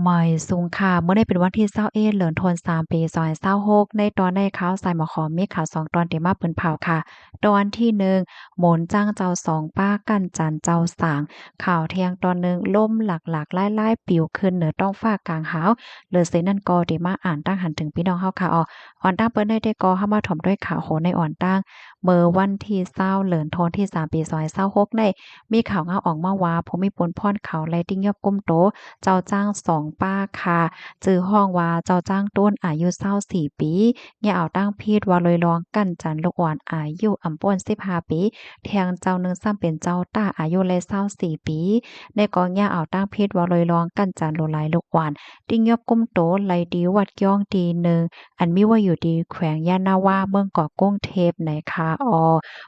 หมอยสูงค่ะเมื่อได้เป็นวันที่21เดือนธันวาคมปี2026ในตอนได้ข่าวสายหมอขอมีข่าว2ตอนที่มาเปิ้นเผาค่ะตอนที่1หมนจ้างเจ้าสองป้ากั้นจันเจ้าสางข่าวเที่ยงตอนหนึ่งล่มหลากๆหลายๆปิวขึ้นเหนือต้องฟ้ากลางหาวเหลือเสนั่นก็ได้มาอ่านตั้งหันถึงพี่น้องเฮาค่ะอ่อนตั้งเปิ้นได้ก็เข้ามาถมด้วยข่าวโหในอ่อนตั้งเมื่อวันที่20เดือนธันวาคมที่3ปี2026ในมีข่าวเงาออกมาว่าภูมิพลพรเขาและติ้งยอบก้มโต เจ้าจ้าง2ป้าค่ะจื่อฮ้องว่าเจ้าจ้างต้นอายุ24ปีอย่าเอาตั้งพีดว่าลอยลองกั้นจันลูกอ่อนอายุอำป้น15ปีแทงเจ้าหนึ่งซ้ำเป็นเจ้าต้าอายุเลย24ปีในกองอย่าเอาตั้งพีดว่าลอยลองกั้นจันโลหลายลูกอ่อนติ้งยอบก้มโตไหลดีวัดย่องดีหนึ่งอันมีว่าอยู่ดีแขวงยานาวาเมืองเกาะกรุงเทพในคา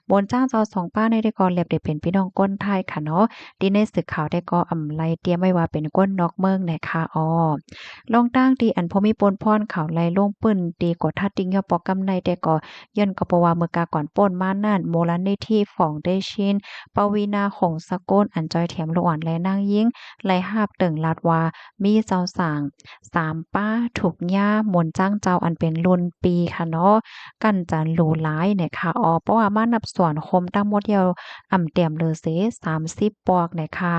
บนจ้างเจ้า2ป้าในได้ก่อเรียบได้เป็นพี่น้องก้นไทยค่ะเนาะ ที่ในสึกข่าวได้ก็อำไลเตรียมไว้ว่าเป็นก้นนอกเมืองนะคะลองตั้งที่อันพอมีปนพรเขาไล่ลงปื้นตีกดทัดติงยอปอกำในแต่ก็ย้อนก็เพราะว่าเมื่อกาก่อนป่นมานั่นมูลนิธิของได้ชินปวีณาหงสกุลอันจอยแถมลูกอ่อนและนางยิ่งไล่หาบตึงลาดว่ามีเจ้าสาง3ป้าถูกย่ามนจ้างเจ้าอันเป็นรุ่นปีค่ะเนาะกันจันหลูหลายเนี่ยค่ะเพราะว่ามานับส่วนคมตั้งหมดเดียว เตรียมเลอเซ30ปอกในค่ะ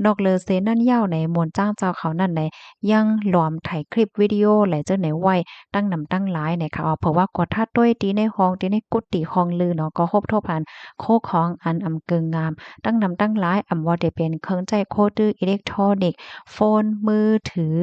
นอกเลอเซนั่นยาวในมวลจ้างเจ้าเขานั่นในยังหลอมถ่ายคลิปวิดีโอไหลเจ้าไหนไว้ตั้งนำตั้งหลายในค่ะเพราะว่ากดทัดด้วยตีในห้องตีในกุฏิห้องลือเนาะก็ครบทบหันโคของอันเกิงงามตั้งนำตั้งหลายว่าได้เป็นเครื่องใจโคดื้ออิเล็กทรอนิกส์โฟนมือถือ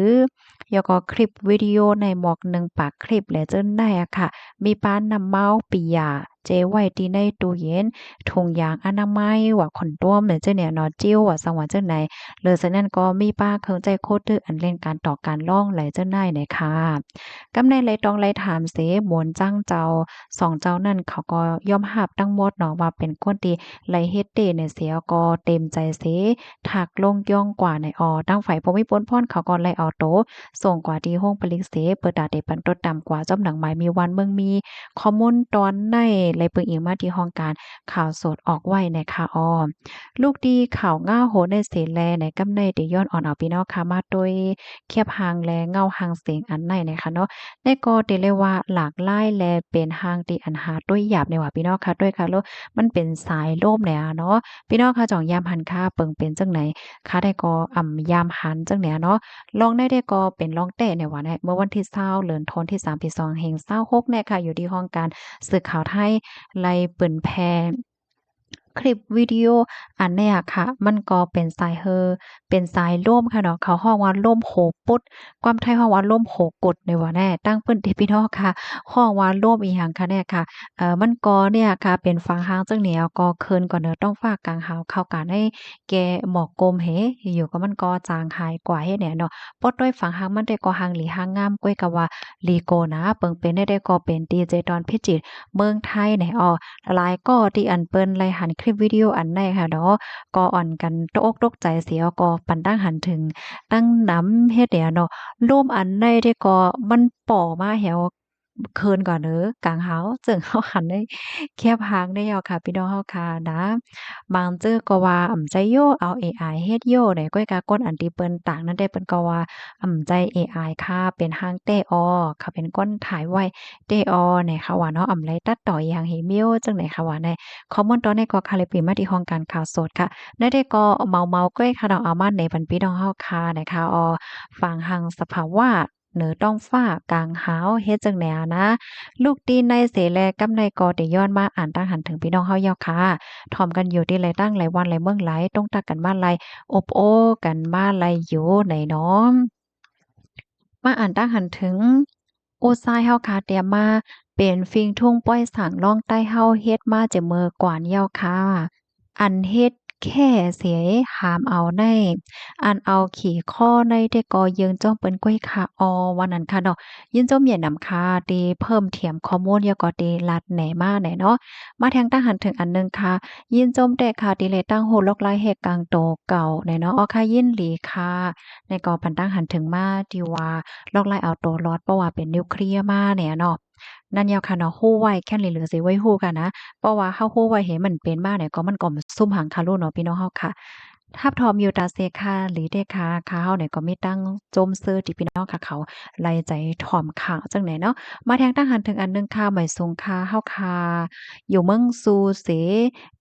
แล้วก็คลิปวิดีโอในหมอกหนึ่งปากคลิปและเจ้าได้อะค่ะมีปานนำเมาปิยาเจไว้ตีในตู้เย็น ถุงยางอนามัยว่าขนต้วมเนี่ยเจ้าเนี่ยเนาะจิ้วว่าสังว่าเจ้าไหนเลยฉะนั้นก็มีป้าเคิงใจโคตรดื้ออันเล่นการต่อการล่องไหลเจ้าหน้ายเนี่ยค่ะกำในเลยต้องเลยถามเสหมวนจ้างเจ้าสองเจ้านั่นเขาก็ยอมรับทั้งหมดเนาะว่าเป็นคนที่ไหลเฮ็ดเตเนี่ยเสียก็เต็มใจเสถักลงย่องกว่าในตั้งฝ่ายบ่มีปนพ่อนเขาก็ไล่เอาโตส่งกว่าที่ห้องปลิกเสเปิดดาได้ปันตดตามกว่าจอมหนังหมายมีวันเมืองมีข้อมูลตอนในเลยเปิงอิงมาที่ห้องการ ข่าวสดออกไว้ในค่ะลูกดีข่าวง่าโหในเสแลในกำในเดย้อนอ่อนเอาพี่น้องค่ะมาโดยเคียบหางแลเงาหางเสียงอันในนะคะเนาะในก็เตเลยว่าหลากหลายแลเป็นหางที่อันหาด้วยหยาบในว่าพี่น้องค่ะด้วยค่ะแล้วมันเป็นสายล่มเนี่ยเนาะพี่น้องค่ะจ่องยามหันค่าเปิงเป็นจังไหนค่ะได้ก็ยามหันจังไหนเนาะลองได้ก็เป็นลองแต้ในว่าเมื่อวันที่20เดือนธันวาคมที่3ปี2526เนี่ยค่ะอยู่ที่ห้องการสื่อข่าวไทย ไล่เปิ่นแพงคลิปวิดีโออันเนี้ยค่ะมันก็เป็นสายเป็นสายร่มค่ะเนาะเขาฮ้องว่าร่มโหปุดความไทยฮ้องว่าร่มโหกดนี่ว่าแน่ตั้งเปิ้นที่พี่น้องค่ะฮ้องว่าร่มอีหยังคะเนี่ยค่ะมันก็เนี่ยค่ะเป็นฝั่งห้างจังเหนียวก็เคินกว่าเนาะต้องฝากกลางหาวเข้ากันให้แก่หมอกกลมเหอยู่ๆก็มันก็จางหายกว่าเฮ็ดแหน่เนาะปดด้วยฝั่งห้างมันได้ก็หางหลีหางงามก้วยก็ว่าลีโกนะเปิงเป็นได้ก็เป็นดีเจดอนพิจิตรเมืองไทยแหน่หลายก็ที่อันเปิ้นไล่หันคลิปวิดีโออันใดค่ะเนาะก็อ่อนกันตกอกตกใจเสียก็ปันตั้งหันถึงตั้งนำเฮ็ดเนี่ยเนาะร่วมอันใดที่ก็มันป่อมาแหวเคินก่อนเด้อกลางเฮาจึงเฮาหันได้แคบหางได้ยอค่ะพี่น้องเฮาค่ะนะบางจื้อก็ว่าใจโยเอาเอไอเฮ็ดโยได้ก้อยกากนอันที่เปิ้นต่างนั้นได้เปิ้นก็ว่าใจเอไอค่ะเป็นหางเต้อค่ะเป็นก้นถ่ายไว้ เดออเนี่ยค่ะว่าเนาะไรตัดต่ออย่างเฮเมียวจังไหนค่ะว่าในข้อมูลตอนนี้ก็คาเลปีมาที่ห้องการข่าวสดค่ะได้ก็เมาก้อยค่ะเนาะเอามาในบรรพี่น้องเฮาค่ะนะคะฟังหังสภาวะเหนือต้องฟ้ากลางหาวเฮ็ดจังแหนนะลูกตีนในเสแลกำในกอได้ย้อนมาอ่านตั้งหันถึงพี่น้องเฮาเยาค่ะถ่อมกันอยู่ที่ไรตั้งหลายวันหลายเมืองหลายต้องตักกันมาหลายอบโอ้กันมาหลายอยู่ไหนเนาะ มาอ่านตั้งหันถึงโอ้ทรายเฮาคาเตรียมมาเป็นฟิงทุ่งป้อยสางล่องใต้เฮาเฮ็ดมาจะเมือกว่านเย้าค่ะอันเฮ็ดแค่เสียหามเอาในอันเอาขี่ข้อในได้ก็เยิงจ้องเปิ้นก้อยค่ะวันนั้นค่ะเนาะยินจมเหยียนนำค่ะตีเพิ่มเทียมข้อมูลแล้วก็ตีลัดแหน่มาแหน่เนาะมาแทงตั้งหันถึงอันหนึงค่ะยินจมแต่ค่ะตีเลยตั้งโหลอกลายแหกกลางโตเก่าแหน่เนาะค่ะยินหลีค่ะในก็ปันตั้งหันถึงมาที่ว่าลอกลายเอาตัวรอดเพราะว่าเป็นนิวเคลียร์มาเนี่ยเนาะนั่นยาวค่ะเนาะฮู้ไว้แค่นเหลือสิไว้ฮู้กันนะเพราะว่าเฮาฮู้ไว้เห็นมันเป็นมาเนี่ยก็มันก็ซุ่มหังคารุเนาะพี่น้องเฮาค่ะ ทับทอมอยู่ตาเซคาหลีเดคาคาเฮาเนี่ยก็มีตั้งโจมซื้อที่พี่น้องค่ะเขาไล่ใจถ่อมข่าวจังไหนเนาะมาแทงตั้งหันถึงอันหนึงค่ะหมายสงค่ะเฮาค่ะอยู่เมืองซูเส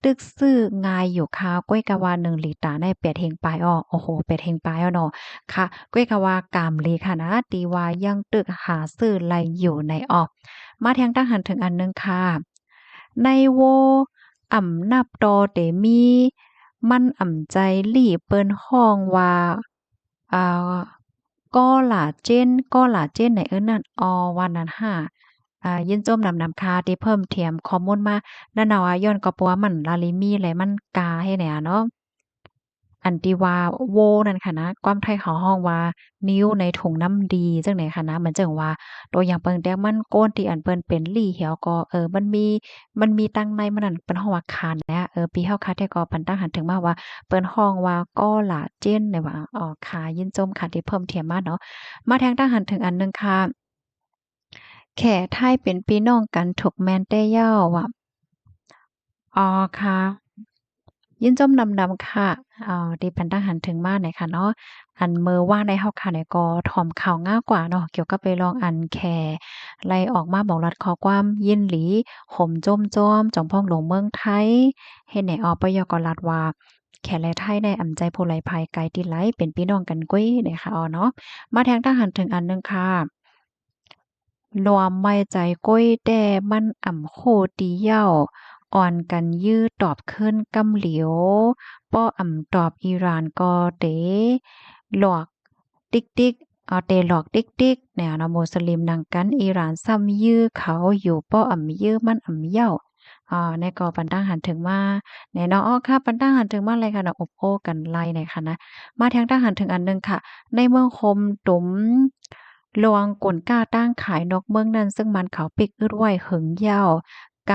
ตึกซื้องายอยู่ค่ะก้วยกะว่า1ลิตรใน8เฮงปลายอ้อโอ้โฮ8เฮงปลายอ้อเนาะค่ะก้วยกะว่ากามเลค่ะนะตีว่ายังตึกหาซื้อไลอยู่ในอ้อมาแทงตั้งหันถึงอันหนึงค่ะในโวอ่ำนับตอเตมีมันอ่ำใจลี่เปิ้นฮ้องว่าอ่าก็หลาเจนไหนเอิ้นนั่นว่านั้นค่ะยินจมนำคาที่เพิ่มเติมข้อมูลมานั่นน่ะว่าย้อนก็เพราะว่ามันลาลิมีและมันกาให้แหน่เนาะ อันที่ว่าโว้นั่นค่ะนะความไทยเขาฮ้องว่านิ้วในถุงน้ำดีจังได๋ค่ะนะเหมือนจั่งว่าตัวอย่างเปิ่งแต่มันโก้นที่อันเปิ้นเป็นลี่เหี่ยวก็มันมีตั้งในมันนั่นเปิ้นฮ้องว่าคานนะปีเฮาคาแต่ก็ปันตั้งหันถึงมาว่าเปิ้นฮ้องว่าก้อหลาเจี้ยนเนี่ยว่าขายินจมค่ะที่เพิ่มเติมมาเนาะมาแทงตั้งหันถึงอันหนึ่งค่ะแขไทยเป็นพี่น้องกันถูกแม่นแต่เย้าว่าอ๋อค่ะ ยินจมนำค่ะที่เพิ่นตั้งหันถึงมาเนี่ยค่ะเนาะอันมื้อวานได้เฮาค่ะเนี่ยก็ถ่อมข่าวงากว่าเนาะเกี่ยวกับไปลองอันแข่ไล่ออกมาบอกรัดข้อความยินหลีห่มโจมจ้อมจ่องพ้องหลงเมืองไทยเฮ็ดให้ปยกรัฐว่าแขและไทยได้อำใจผู้ไลภายไกลติไลเป็นพี่น้องกันกุ้ยเนี่ยค่ะเนาะมาแทงทหารถึงอันหนึ่งค่ะรวมไม่ใจก้อยแต่มันโคตีเหย้าอ่อนกันยื้อตอบขึ้นกำเหลียวป้อตอบอิหร่านก็เตหลอกติ๊กติ๊กเตหลอกติ๊กติ๊กเนี่ยเนาะมุสลิมนังกันอิหร่านซ้ำยื้อเขาอยู่ป้อยื้อมันเหย้าในก็ปันตั้งหันถึงมาแน่เนาะค่ะปันตั้งหันถึงมาเลยค่ะเนาะอบโอ้กันไล่เนี่ยค่ะนะมาทางทหารถึงอันหนึ่งค่ะ ในเมืองคมตุ๋มลวงกลก้าตั้งขายนกเมืองนั้นซึ่งมันเขาปิกอึดไว้หึงยาวก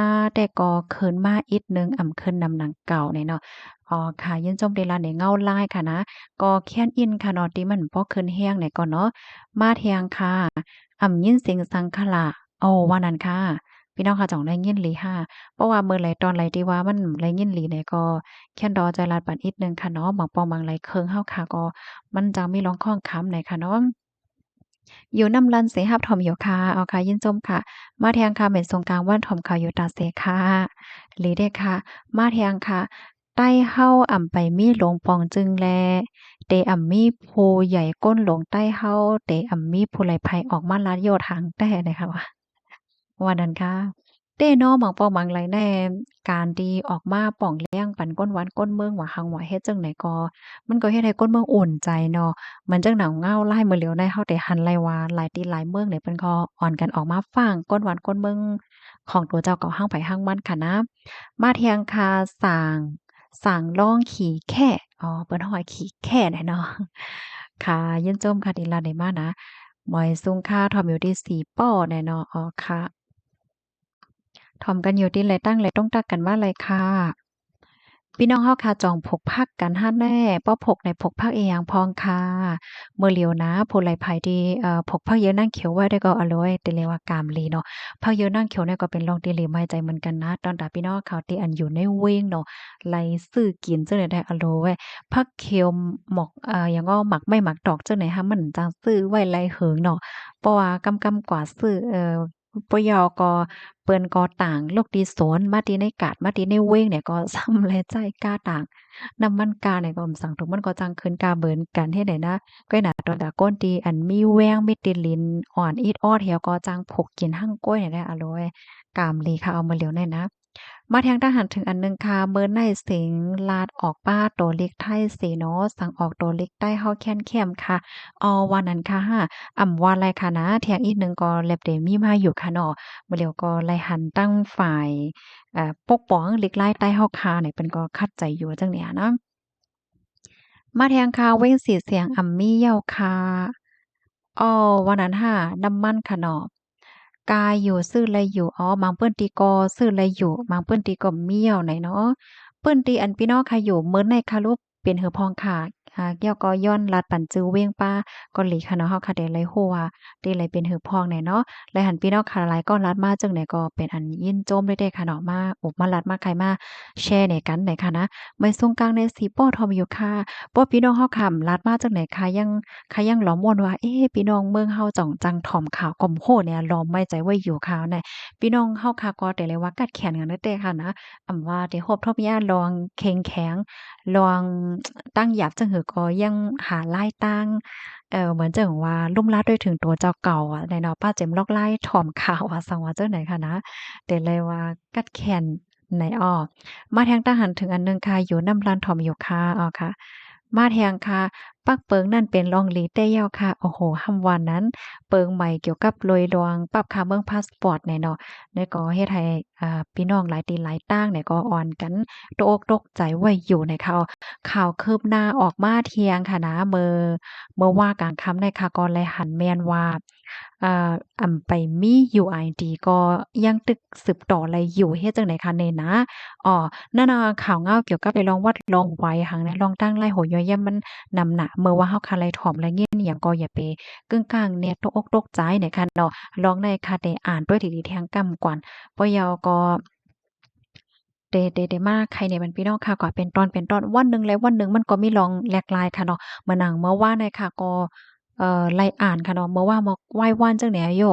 าแต่ก็คืนมาอีกหนึ่งคืนนำหนังเก่าเนี่ยเนาะค่ะยินจมเดลาเนี่ยเงาลายค่ะนะก็แค้นอินค่ะเนาะที่มันบ่คืนแฮงเนี่ยก่อนเนาะมาเทียงค่ะยินเสียงสังขละว่านั้นค่ะพี่น้องค่ะจ่องได้ยินหลีค่ะเพราะว่ามื้อไหลตอนไหลที่ว่ามันไหลยินหลีเนี่ยก็แค้นดอใจลาดปันอีกหนึ่งค่ะเนาะบางปองบางไหลเคิงเฮาค่ะก็ มันจังมีร้องข้องค้ำไหนค่ะเนาะอยู่นำลันเสหับถอมอยู่ค่ะเอาค่ะยินจมค่ะมาแทงค่ะเหม็นสงกลางว่านถอมค่ะอยู่ตาเสค่ะหลีเด้ค่ะมาแทงค่ะใต้เฮาไปมีหลงปองจึงแลเตมีผู้ใหญ่ก้นหลงใต้เฮาเตมีผู้ไหลไผออกมาลัดโยทางแต่นะคะว่า ว่านั้นค่ะเต้เนาะหมังปองหมังไหลแน่การที่ออกมาป้องแล้งปันก้นหวันก้นเมืองว่าหังว่าเฮ็ดจั่งใดก็มันก็เฮ็ดให้ก้นเมืองอุ่นใจเนาะเหมือนจั่งหนาวเหงาลายมื้อเหลียวได้เฮาได้หันไลว่าหลายที่หลายเมืองเนี่ยเพิ่นก็อ่อนกันออกมาฟ้างก้นหวันก้นเมืองของตัวเจ้าก็ฮั้งไผฮั้งมันค่ะนะมาเที่ยงคาสร้างล่องขี่แค้เปิ้นฮ้อยขี่แค้น่ะเนาะค่ะยินจมค่ะที่ลาได้มานะหมอยซุงค่าทอมอยู่ที่สีป้อแน่เนาะค่ะ ถ่อมกันอยู่ติไหลตั้งไหลต้องตักกันว่าไรค่ะพี่น้องเฮาค่ะจองพกพักกันฮั่นแน่ป้อพกในพกพักอีหยังพองค่ะเมื่อเหลียวนะผู้ไหลไผที่พกพักเยอะนั่งเขียวไว้ได้ก็อร่อยแต่เรียกว่ากามลีเนาะพักเยอะนั่งเขียวเนี่ยก็เป็นรองที่เหลีไม้ใจเหมือนกันนะตอนตาพี่น้องเขาที่อันอยู่ในเว้งเนาะไหลซื้อกินจังได๋ได้อร่อยผักเขียวหมอกหยังก็หมักไม่หมักดอกจังไหนคะมันจังซื้อไว้ไหลเหิงเนาะเพราะว่ากำกว่าซื้อปยก็เปิ้นก็ต่างโลกดีโสนมาตีในกาดมาตีในเว้งเนี่ยก็ซ้ำแลใจกล้าต่างนำมันกาเนี่ยก็สั่งถุงมันก็จังขึ้นกาเบิ่นกันเฮ็ดได้นะก้อยหน้าตอนตาก้นตีอันมีแว้งมีติลิ้นอ่อนอีดออดเหี่ยวก็จังผกกินหั่งก้อยเนี่ยได้อร่อยกามลีค่ะเอามาเหลียวหน่อยนะมาแทงทหารถึงอันหนึ่งค่ะเมินในเสียงลาดออกป้าโตเล็กไทยเสเนาะสั่งออกโตเล็กใต้เฮาแค้นแค้มค่ะวันนั้นค่ะว่าไรค่ะนะแทงอีกหนึ่งก็แลบเดมีมาอยู่ค่ะเนาะมื้อแล้วก็ไล่หันตั้งฝ่ายปกป้องเล็กไล่ใต้เฮาคาเนี่ยเพิ่นก็คัดใจอยู่จังเนี่ยเนาะมาแทงค่ะเว้งสีเสียงมีเย้าค่ะวันนั้นน้ำมันค่ะเนาะ กายอยู่ซื่อไรอยู่บางเปิ้นตีก็ซื่อไรอยู่บางเปิ้นตีก็เมี่ยวไหนเนาะเปิ้นตีอันพี่น้องค่ะอยู่เหมือนในคารุเป็นหือพองค่ะ เกี่ยวก็ย้อนลัดปันจื้อเว้งป้าก็หลีค่ะเนาะเฮาค่ะได้เลยฮู้ว่าได้เลยเป็นหือพองแหน่เนาะและหันพี่น้องค่ะหลายก็ลัดมาจังไหนก็เป็นอันยินโจมเลยเด้ค่ะเนาะมาอุบมาลัดมาใครมาแชร์ในกันไหนค่ะนะไม่ซุงกลางในสีป้อทอมอยู่ค่ะป้อพี่น้องเฮาค่ะลัดมาจังไหนค่ะยังหลอมม่วนว่าเอ๊ะพี่น้องเมืองเฮาจ่องจังถ่อมข่าวก่อมโหเนี่ยหลอมไม่ใจไว้อยู่ข่าวเนี่ยพี่น้องเฮาค่ะก็แต่เลยว่ากัดแขนกันเด้อค่ะนะว่าได้ฮบทบยาลองเข้งแข็ง ลองตั้งหยาบจังหือก็ยังหาไล่ตั้งเหมือนจั่งว่าลุ่มลัดด้วยถึงตัวเจ้าเก่าอะในเนาะป้าเจ็มลอกไล่ถ่อมข่าวอะสังว่าจั่งไหนคะนะแต่เลยว่ากัดแค้นไหนอ้อมาแทงทหารถึงอันหนึ่งค่ะอยู่นำร้านถ่อมอยู่ค่ะอ้อค่ะมาแทงค่ะปักเปิงนั่นเป็นรองหลีเต้เย้าค่ะโอ้โฮคำว่านั้นเปิงใหม่เกี่ยวกับโลยลวงปรับค่าเมืองพาสปอร์ตเนี่ยเนาะแล้วก็เฮ็ดให้พี่น้องหลายตีหลายต่างเนี่ยก็อ่อนกันตกอกตกใจไว้อยู่ในข่าวคืบหน้าออกมาเที่ยงค่ะนะเมื่อว่ากลางค่ำในค่ะก็เลยหันแม่นว่าไปมี UID ก็ยังตึกสืบต่อไรอยู่เฮ็ดจั่งใดคะเนี่ยนะนั่นน่ะข่าวเงาเกี่ยวกับไอ้ลองวัดลองไว้หั้นนะลองตั้งไล่โหย่อยยามมันนำหน้าเมื่อว่าเฮาคาไลถ่อมและเงี้ยอิหยังก็อย่าไปกึ่งกลางเนี่ยตกอกตกใจเนี่ยค่ะเนาะลองในค่ะได้อ่านด้วยดีๆแทงกำก่อนบ่ยาวก็เดมาใครเนี่ยมันพี่น้องค่ะก็เป็นตอนวันหนึ่งแล้ววันหนึ่งมันก็มีลองแหลกหลายค่ะเนาะมานั่งเมื่อวานเนี่ยค่ะก็ไล่อ่านค่ะเนาะเมื่อวานมอกไหว้วันจังแหนโย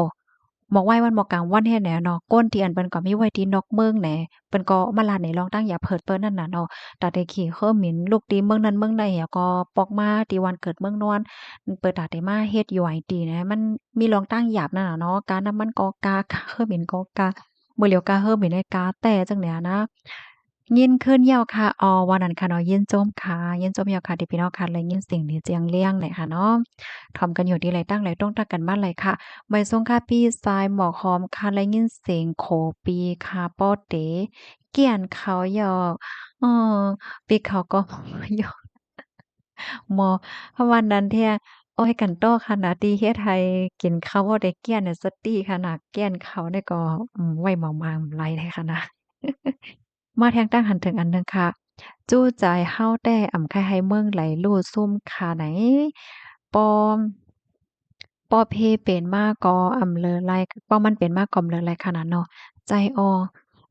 หมอกไหว้วันหมอกกลางวันเฮ็ดแหนเนาะก้นที่อันเปิ้นก็มีไว้ที่นอกเมืองแหนเปิ้นก็มาลาให้ลองตั้งอย่าเพิดเปิ้นนั่นน่ะเนาะตาได้ขี้เคิ่มหมินลูกตีเมืองนั้นเมืองใดอะก็ปอกมาที่วันเกิดเมืองนอนเปิดตาได้มาเฮ็ดอยู่ไอตีนะมันมีลองตั้งหยาบนั่นน่ะเนาะกาน้ำมันก็กากาเคิ่มหมินก็กามื้อเหลียวกาเฮิ่มหมินได้กาแต่จั่งเนี้ยนะ ยินขึ้นยาวค่ะวันนั้นค่ะเนาะยินโจมค่ะยินโจมยาวค่ะที่พี่น้องค่ะและยินเสียงนี้เจียงเลี่ยงเลยค่ะเนาะถ่อมกันอยู่ที่ไรตั้งไรต้องตักกันมาเลยค่ะไม่ทรงค่ะพี่ทรายหมอกหอมค่ะและยินเสียงโขปีค่ะป้อเต๋เกี้ยนเขาหยอกเออปีเขาก็หยอกหมอวันนั้นเที่ยโอ้ยกันโต้ขนาดที่เฮ็ดให้กินข้าวบ่ได้เกี้ยนเนี่ยสติขนาดแก้นเขาเนี่ยก็ไว้เมาๆไหลได้ขนาด มาแทงตั้งหันถึงอันหนึ่งค่ะจู้ใจเฮาแต่ใครให้เมืองไหลลู่ซุ่มขาไหนปอมปอเพเป็นมาก็เลอไลป้อมันเป็นมาก็เลอไลขนาดเนาะใจออ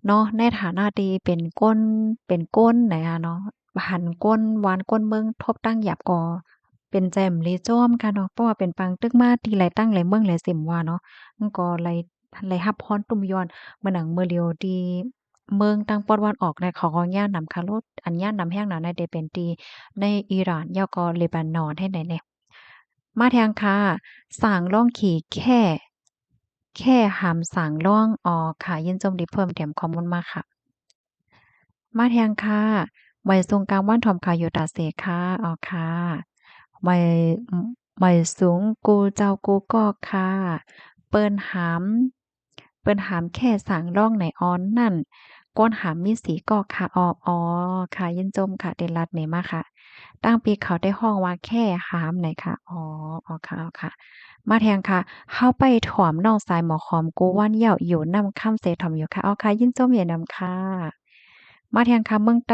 เนาะในฐานะที่เป็นก้นไหนอะเนาะหันก้นหวานก้นเมืองทบตั้งหยาบก่อเป็นแจ่มลีจ้อมค่ะเนาะเพราะว่าเป็นปังตึกมาทีไรตั้งไรเมืองไรสิมว่าเนาะมันก็ไรรับพรตุ่มย้อนมื้อหนังมื้อเลียวที่เมืองตั้งปอดวันออกในเขาก็ย่านนำคารถอันย่านนำแห้งหนาในเดเป็นตีในอิหร่านแล้วก็เลบานอนให้ไหนแหน่มาแทงค่ะสร้างร่องขี่แค่หามสร้างร่องค่ะยินจมดีเพิ่มเติมข้อมูลมาค่ะมาแทงค่ะไว้ทรงกลางวันถ่อมค่ะอยู่ตาเสค่ะค่ะไว้ไว้สูงกูเจ้ากูก็ค่ะเปิ้นหามเปิ้นหามแค่สร้างร่องในออนนั่นก้นหามมีสีก็ค่ะค่ะยินจมค่ะเดนลัดนี่มาค่ะ ตั้งปีเขาได้ห้องว่าแค่หามไหนค่ะค่ะมาแทงค่ะเข้าไปถ่อมน้องสายหมอคอมกูว่านเหย้าอยู่นำค่ำเสถ่อมอยู่ค่ะค่ะยินจมอย่านำค่ะมาแทงค่ะเมืองใ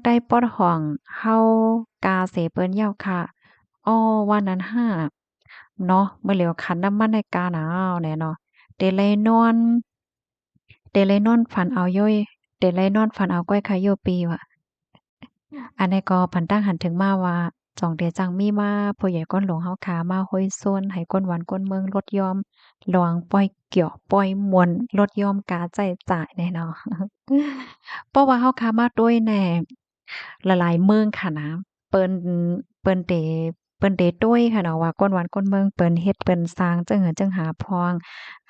ต้ปอดห้องเฮากาเสเปิ้นเหย้าค่ะวันนั้นเนาะมื้อเหลียวคันน้ำมันในกาหนาวแหน่เนาะเตเลยนอนเตเลยนอนฝันเอาย้อยเตเลยนอนฝันเอาก้อยขายโยปีว่ะ อันนี้ก็พันตั้งหันถึงมาว่าจ่องเดจังมีมาผู้ใหญ่ก้นหลวงเฮาขามาห้อยส้นให้ก้นหวานก้นเมืองลดยอมหลวงปล่อยเกี่ยวปล่อยมวลลดยอมกาใจจ่ายแน่เนาะเพราะว่าเฮาขามาด้วยแน่หลายๆเมืองค่ะนะเปิ้นเปิ้นเตเปิ้นเตต้วยค่ะเนาะว่าก้นหวานก้นเมืองเปิ้นเฮ็ดเปิ้นสร้างจั่งเหินจั่งหาพอง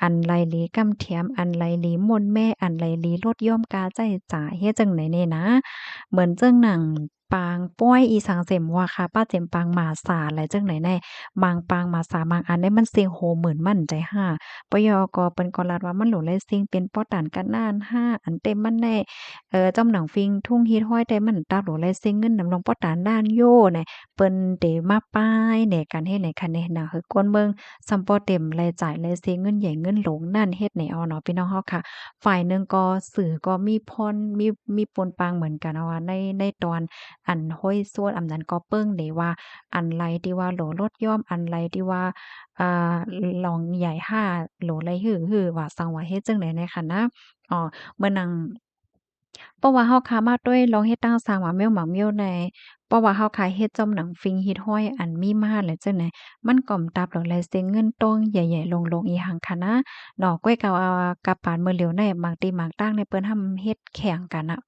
อันไหลหลีกำเทียมอันไหลหลีมนต์แม่อันไหลหลีลดยอมกาใจจ่ายเฮ็ดจั่งไหนแน่นะ เหมือนเจ้งหนังปางป้อยอีสังเสมว่าค่ะป้าเจมปางหมาสาอะไรจังไหนแน่บางปางหมาสาบางอันได้มันเสียงโหหมื่นมั่นใจห้าปยก็เปิ้นก็ลัดว่ามันหลงเลยซิงเป็นป้อตานกันนานห้าอันเต็มมันแน่จอมหนังฟิงทุ่งฮีดห้อยแต่มันตาหลงเลยซิงเงินนำลงป้อตานด้านโยเนี่ยเปิ้นเดมาป้ายแหน่กันเฮ็ดไหนคันแน่น่ะคือกวนเมืองซำป้อเต็มรายจ่ายเลยซิงเงินใหญ่เงิน งินหลงนั่นเฮ็ดไหนเอาเนาะพี่น้องเฮาค่ะฝ่ายหนึ่งก็สื่อก็มีพรมีปนปางเหมือนกันว่าในตอนอันห้อยสวดอำนั้นก็เปิ้งเด้ว่าอันไรที่ว่าโหลลดย่อมอันไรที่ว่าอ่าลองใหญ่5โหลไรฮือๆว่าสังว่าเฮ็ดจังได๋ในคันนะเมื่อนังเพราะว่าเฮาค้ามาด้วยลองเฮ็ดตั้งสร้างหมาแมวหมาเมียวในเพราะว่าเฮาขายเฮ็ดจอมหนังฟิงเฮ็ดห้อยอันมีมาแล้วจังได๋มันก่อมตับดอกแลเสียเงินต้องใหญ่ๆลงๆอีหังคะนะเนาะก้อยกะกับปานมื้อเหลียวในบางตีบางตั้งในเปิ้นทำเฮ็ดแข่งกันน่ะ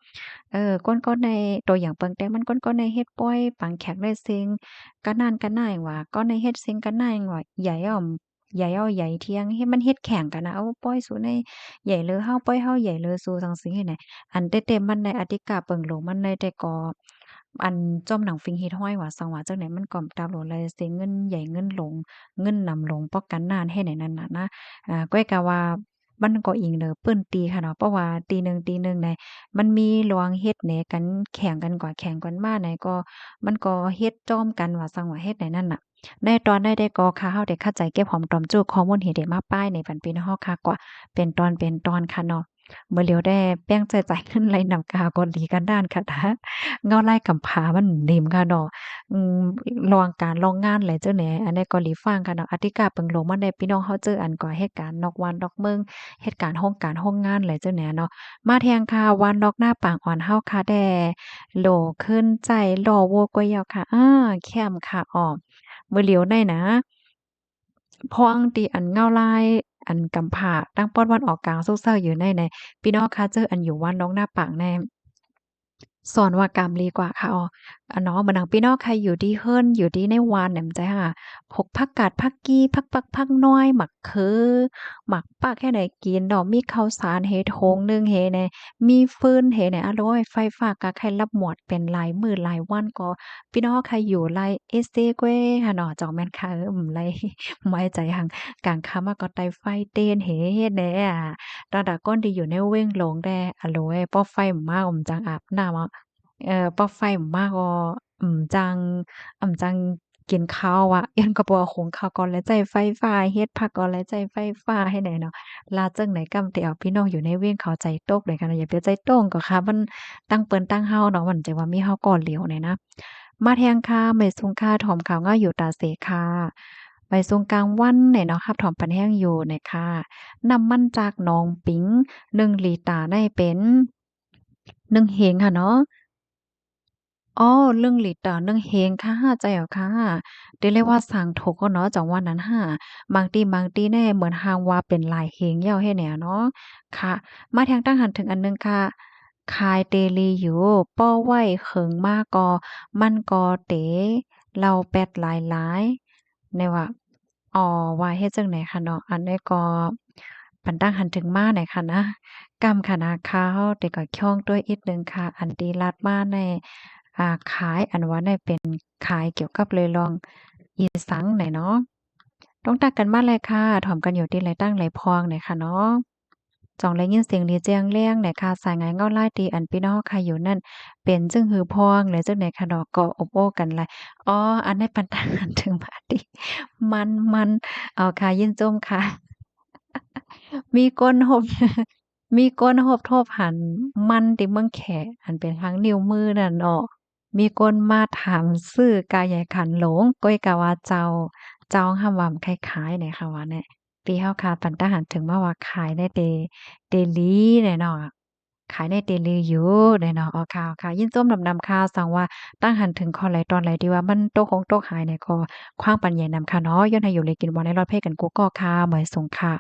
ก้นๆในตัวอย่างเปิงแต่มันก้นๆในเฮ็ดป้อยปังแขกได้เซ็งกะนานกะน่ายว่าก้อนในเฮ็ดเซ็งกะน่ายว่าใหญ่อ้อมใหญ่อ้อใหญ่เที่ยงเฮ็ดมันเฮ็ดแข่งกันนะเอาป้อยสู้ในใหญ่เลอเฮาป้อยเฮาใหญ่เลอสู้จังซี้เฮ็ดไหน อันเต็มๆมันในอธิกาเปิงหลงมันในแต่ก็อันจ้อมหนังฟิงเฮ็ดห้อยว่าสังว่าจังไหนมันก่อมตาโหลเลยเสียเงินใหญ่เงินหลงเงินนำหลงป้อกันนานให้ไหนนั่นน่ะนะก้อยกะว่ามันก็อิงเด้อเปิ้นตีค่ะเนาะเพราะว่าตีหนึ่งเนี่ยมันมีลวงเฮ็ดแหนกันแข่งกันกว่าแข่งกันมาไหนก็มันก็เฮ็ดจ้อมกันว่าสังว่าเฮ็ดไหนนั่นน่ะในตอนได้ก็ค่ะเฮาได้เข้าใจเก็บหอมตอมจุกข้อมูลเฮ็ดได้มาป้ายในปันปีนเฮาค่ะกว่าเป็นตอนค่ะเนาะ เมื่อเหลียวได้แป้งใจใจขึ้นไรนำกาก่อนดีกันด้านค่ะนะเงาไล่กำผามันนิ่มค่ะเนาะอืมลองการลองงานหลายเจ้าแหน่อันนี้ก็หลีฟังค่ะเนาะอธิกาเปิงลงมาได้พี่น้องเฮาเจออันก่อเหตุการณ์นอกวันนอกเมืองเหตุการณ์ห้องงานหลายเจ้าแหน่เนาะมาแทงค่ะวันนอกหน้าปางอ่อนเฮาค่ะแด่โหลขึ้นใจหล่อโวกวยยาวค่ะแคมค่ะมื้อเหลียวได้นะ พออังตีอันเงาลายอันกำผาตั้งป้อนวันออกกลางเซาๆอยู่ในพี่น้องคะเจออันอยู่วันน้องหน้าปางแน่ สอนว่ากามลีกว่าค่ะอะเนาะเหมือนหนังพี่น้องใครอยู่ดีเฮิรนอยู่ดีในวานเนี่ยมันจะค่ะพกผักกาดผักกี้ผักปักผักน้อยหมักคือหมักปักแค่ไหนกินดอกมีข้าวสารเฮ็ดโฮงหนึ่งเฮแหน่มีฟืนเฮแหน่อะโดยไฟฟ้ากะใครรับหมวดเป็นหลายมื้อหลายวันก็พี่น้องใครอยู่ไลเอสเซเกวค่ะเนาะจอกแม่นค่ะไลไว้ใจหังกลางค่ำอะก็ไตไฟเต้นเฮเฮ็ดแหน่ระดับก้นที่อยู่ในเว้งหลงแดอะโลยป้อไฟมาจังอาบน้ำอะ ปลั๊กไฟมากก็จังจังกินข้าวอะย้อนก็บ่ว่าหุงข้าวก่อนแล้วใจไฟฟ้าเฮ็ดผักก่อนแล้วใจไฟฟ้าให้ไหนเนาะลาจั่งไหนกำเตียวพี่น้องอยู่ในเวียงเขาใจตกเลยค่ะอย่าไปใจโต้งก็ค่ะมันตั้งเปิ้นตั้งเฮาเนาะมันใจว่ามีเฮาก่อนเหลียวเนี่ยนะมาแทงค่ะไม่สุงค่าถอมขาวง่าอยู่ตาเสค่ะไปสุงกลางวันเนี่ยเนาะครับถอมปันแห้งอยู่เนี่ยค่ะน้ำมันจากหนองปิง1ลิตรได้เป็น1เฮงค่ะเนาะ เรื่องหลีตาเรื่องเฮงค่ะใจเอาค่ะเรียกเลยว่าสร้างถกอะเนาะจังว่านั้นค่ะบางทีแน่เหมือนหางว่าเป็นลายเฮงเย้าให้แหน่เนาะค่ะมาทางตั้งหันถึงอันหนึ่งค่ะคายเตลีอยู่ป้อไว้เขิงมากกอมันกอเต๋เราแปดหลายๆในว่าว่าเฮ็ดจังไหนคะเนาะอันนี้ก็ปันตั้งหันถึงมาไหนค่ะนะกำค่ะนะข้าวแต่ก็คล่องด้วยอีกหนึ่งค่ะอันตีลัดมาใน ขายอันว่าได้เป็นขายเกี่ยวกับเลยลองอีสังไหนเนาะต้องตักกันมาเลยค่ะถ่อมกันอยู่ที่ไรตั้งไรพองไหนค่ะเนาะจ่องไรยินเสียงดีแจ้งเลี้ยงไหนค่ะสายงานเงาไล่ตีอันพี่น้องค่ะอยู่นั่นเป็นจึงหือพองหรือจังไหนค่ะดอกก็อบโอ้กันไรอันได้ปันตังหันถึงมาดิมันเอาค่ะยินจมค่ะ มีก้นหบมีก้นหบทบหันมันติเมืองแขอันเป็นทางนิ้วมือนั่นเนาะมีคนมาถามซื้อกาใหญ่ขันหลงก้อยกะว่าเจ้าห้ามว่าคล้ายๆเนี่ยค่ะว่าเนี่ยปีเฮาคาปันตาหันถึงมาว่าขายในเดลีเนี่ยเนาะขายในเดลีอยู่เนี่ยเนาะค่ะยินส้มดำๆค่ะสังว่าตั้งหันถึงข้อไหลตอนไหลที่ว่ามันโตคงโตขายเนี่ยก็ขว้างปันใหญ่นำค่ะเนาะย้อนให้อยู่เลยกินบ่ในรอดเพ่กันกูก็ค่ะหมายสงค่ะ